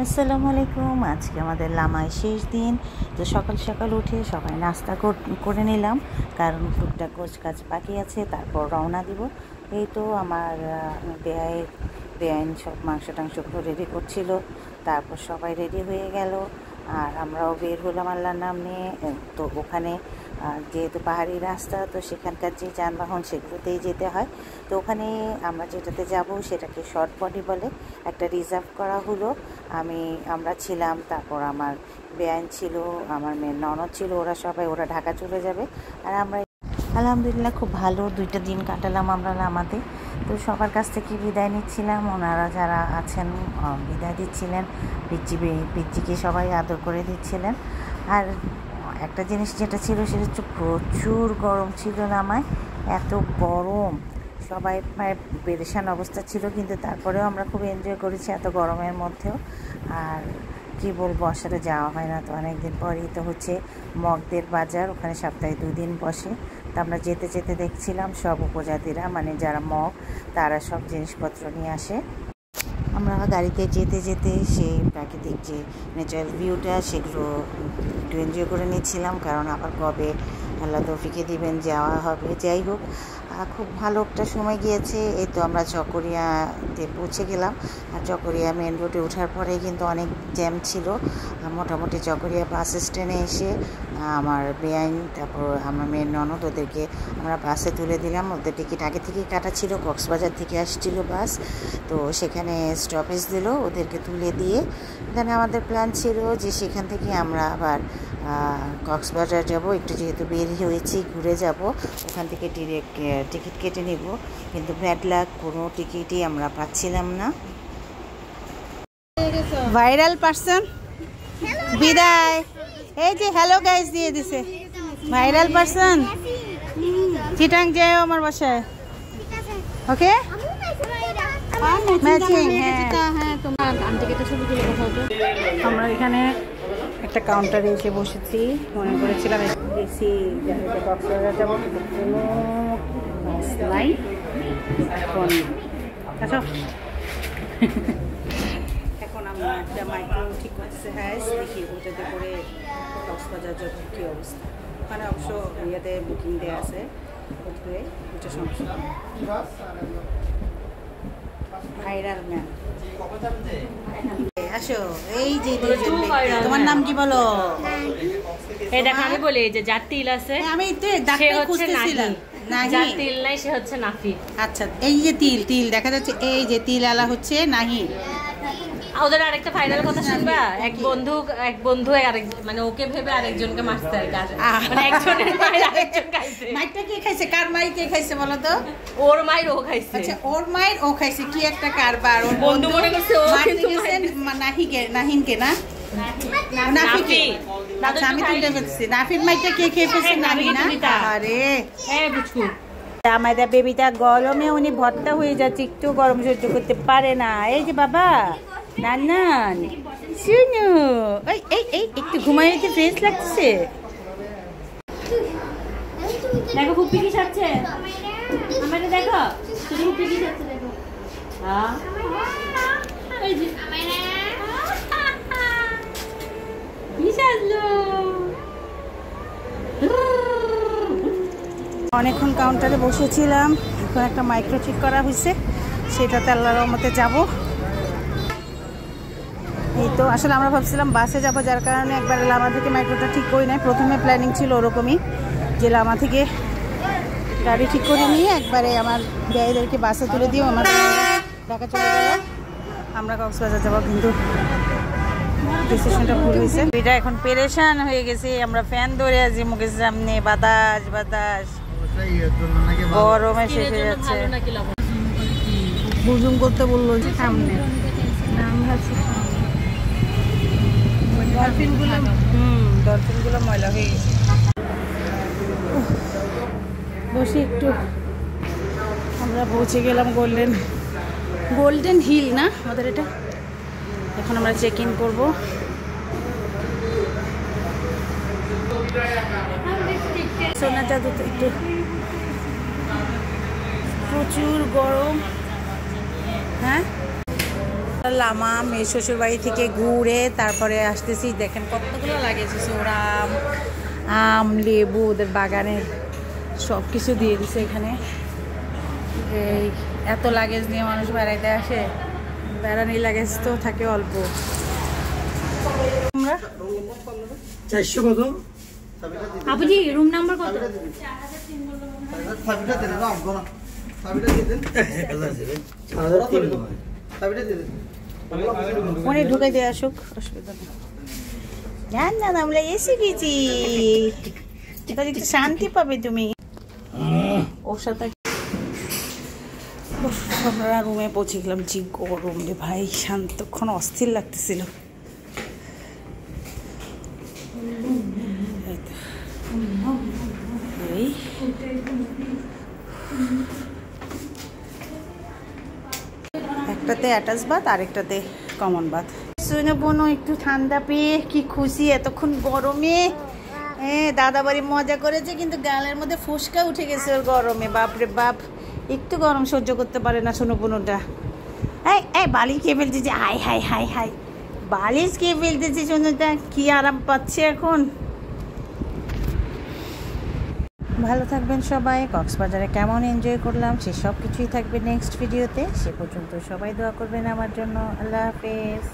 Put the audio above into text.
আসসালামু আলাইকুম। আজকে আমাদের লামায় শেষ দিন। তো সকাল সকাল উঠে সবাই নাস্তা করে নিলাম, কারণ টুকটাক গোছ কাজ বাকি আছে, তারপর রওনা দিব। এই তো আমার বেআইন সব মাংস টাংসগুলো রেডি করছিল, তারপর সবাই রেডি হয়ে গেল আর আমরাও বের হলাম আল্লাহর নাম নিয়ে। তো ওখানে যেহেতু পাহাড়ি রাস্তা, তো সেখানকার যে যানবাহন সেগুলোতেই যেতে হয়। তো ওখানে আমরা যেটাতে যাব সেটাকে শর্ট বডি বলে, একটা রিজার্ভ করা হলো। আমরা ছিলাম, তারপর আমার বেআইন ছিল, আমার মেয়ের ননদ ছিল, ওরা ঢাকা চলে যাবে। আর আমরা আলহামদুলিল্লাহ খুব ভালো 2টা দিন কাটালাম আমরা লামাতে। তো সবার কাছ থেকে বিদায় নিচ্ছিলাম, ওনারা যারা আছেন বিদায় দিচ্ছিলেন, পিচ্চিকে সবাই আদর করে দিচ্ছিলেন। আর একটা জিনিস যেটা ছিল সেটা হচ্ছে প্রচুর গরম ছিল লামায়, এত গরম, সবাই প্রায় পেরেশান অবস্থা ছিল, কিন্তু তারপরেও আমরা খুব এনজয় করেছি এত গরমের মধ্যেও। আর কি বলবো, আসলে যাওয়া হয় না তো অনেক দিন পরই। তো হচ্ছে মগদের বাজার, ওখানে সপ্তাহে 2 দিন বসে। তো আমরা যেতে যেতে দেখছিলাম সব উপজাতিরা, মানে যারা মগ, তারা সব জিনিসপত্র নিয়ে আসে। আমরা গাড়িতে যেতে যেতে সেই প্রাকৃতিক যে ন্যাচারাল ভিউটা সেগুলো একটু এনজয় করে নিচ্ছিলাম, কারণ আবার কবে আল্লাহ তৌফিকে দিবেন যাওয়া হবে। যাই হোক, খুব ভালো একটা সময় গিয়েছে। এই তো আমরা চকরিয়াতে পৌঁছে গেলাম। আর চকরিয়া মেন রোডে ওঠার পরে কিন্তু অনেক জ্যাম ছিল। মোটামুটি চকরিয়া বাস স্ট্যান্ডে এসে আমার বেআইন, তারপর আমার মেয়ের ননদ, ওদেরকে আমরা বাসে তুলে দিলাম। ওদের টিকিট আগে থেকেই কাটা ছিল, কক্সবাজার থেকে আসছিল বাস, তো সেখানে স্টপেজ দিল, ওদেরকে তুলে দিয়ে দেন আমাদের প্ল্যান ছিল যে সেখান থেকে আমরা আবার কক্সবাজার যাব। একটু যেহেতু বের হয়েছি, ঘুরে যাব, ওখান থেকে ডিরেক্ট টিকিট কেটে নেব, কিন্তু ব্যাড লাক, কোনো টিকিটই আমরা পাচ্ছিলাম না। ভাইরাল পারসন বিদায়, এই যে হ্যালো গাইস দিয়ে দিছে। ভাইরাল পারসন চিটাং যায় আমার বাসায়, ওকে ম্যাচিং। আমরা এখানে একটা কাউন্টারে এসে বসেছি, মনে করেছিলাম এসি কক্সবাজার যাবো, কোনো বাস নাই এখন। আচ্ছা, এখন আমরা একটা মাইক্রো ঠিক করতেছে, হ্যাঁ দেখি ওটাতে করে কক্সবাজার যাবো কী অবস্থা। ওখানে অবশ্য ইয়েতে বুকিং দেওয়া আছে, ওটা সমস্যা। ভাইরাল ম্যাম আসো, এই যে তোমার নাম কি বলো? এই দেখো আমি বলি যে যার তিল আছে, আমি খুঁজতেছিলাম, যার তিল নাই সে হচ্ছে নাফি। আচ্ছা, এই যে তিল দেখা যাচ্ছে, এই যে তিল আলা হচ্ছে নাহি। ওদের আরেকটা ফাইনাল কথা শুনবা, এক বন্ধু মানে ওকে ভেবে আরেকজনকে মারতে মানে একজনের মায়ের আরেকজন খাইছে। মাইরটা কে খাইছে? কার মায়ের কে খাইছে বলো তো? ওর মায়ের ও খাইছে। আচ্ছা, ওর মায়ের ও খাইছে, কি একটা কারবার। ওর বন্ধু মনে করছে ও কিন্তু নাহিনকে না নাফিকে। আচ্ছা, আমি তুলতে পেরেছি। নাফির মাইরটা কে খেয়ে ফেলছে? নাহি না? আরে হ্যাঁ বুঝকু, আমাদের বেবিটা গরমে উনি ভর্তা হয়ে যাচ্ছে, একটু গরম সহ্য করতে পারে না। এই যে বাবা নান্নান শুনু, এই একটু ঘুমাইতে ফ্রেশ লাগছে। দেখো ফুপি কি সাজছে, আমারে দেখো তুমি ফুপি কি সাজছে দেখো। হ্যাঁ এই যে কি সাজলো। অনেকক্ষণ কাউন্টারে বসেছিলাম, এখন একটা মাইক্রো ঠিক করা হয়েছে, সেটাতে আল্লাহর রহমতে যাব। এই তো আসলে আমরা ভাবছিলাম বাসে যাব, যার কারণে একবার লামা থেকে মাইক্রোটা ঠিক করি নাই। প্রথমে প্ল্যানিং ছিল ওরকমই যে লামা থেকে গাড়ি ঠিক করে নিয়ে একবারে আমার গাড়িদেরকে বাসে তুলে দিয়ে আমার ঢাকা চলে গেল, আমরা কক্সবাজার যাবো। কিন্তু ডিসিশনটা ভুল হয়েছে। এটা এখন পেরেশান হয়ে গেছে, আমরা ফ্যান ধরে আছি মুখের সামনে, বাতাস গরমে শেষ হয়ে যাচ্ছে। বুজুম করতে বললো সামনে, ডলফিনগুলো ময়লা হয়ে গেছে। বসে একটু, আমরা পৌঁছে গেলাম গোল্ডেন হিল না আমাদের এটা। এখন আমরা চেক ইন করবো। সোনাটা একটু প্রচুর গরম, হ্যাঁ লামা মেয়ে শ্বশুর বাড়ি থেকে ঘুরে তারপরে আসতেছি। দেখেন কতগুলো লাগিয়েছে, ওরাম আম লেবু ওদের বাগানের সব কিছু দিয়ে দিছে এখানে। এই এত লাগেজ নিয়ে মানুষ বেড়াইতে আসে, বেড়ানি লাগেজ তো থাকে অল্প। আমরা 400 কত? আপুজি রুম নাম্বার কত? মনে ঢুকে দিয়ে আসুক, অসুবিধা নেই। জান না আমরা এসে গেছি, তাহলে একটু শান্তি পাবে তুমি। ওর সাথে আমরা রুমে পৌঁছে গেলাম। জি গরম রে ভাই, শান্তক্ষণ অস্থির লাগতেছিল। এই একটাতে অ্যাটাচ বাথ আরেকটাতে কমন বাথ। শুনে বোনো একটু ঠান্ডা পেয়ে কি খুশি, এতক্ষণ গরমে দাদা বাড়ি মজা করেছে কিন্তু গালের মধ্যে ফুসকা উঠে গেছে ওর গরমে। বাপরে বাপ, একটু গরম সহ্য করতে পারে না শোনো বোনটা। এই বালিশ কে ফেলতেছে, হাই হাই হাই হাই, বালিশ কে ফেলতেছে শোনোটা, কি আরাম পাচ্ছে এখন। ভালো থাকবেন সবাই। কক্সবাজারে কেমন এনজয় করলাম সে সব কিছুই থাকবে নেক্সট ভিডিওতে। সে পর্যন্ত সবাই দোয়া করবেন আমার জন্য। আল্লাহ হাফেজ।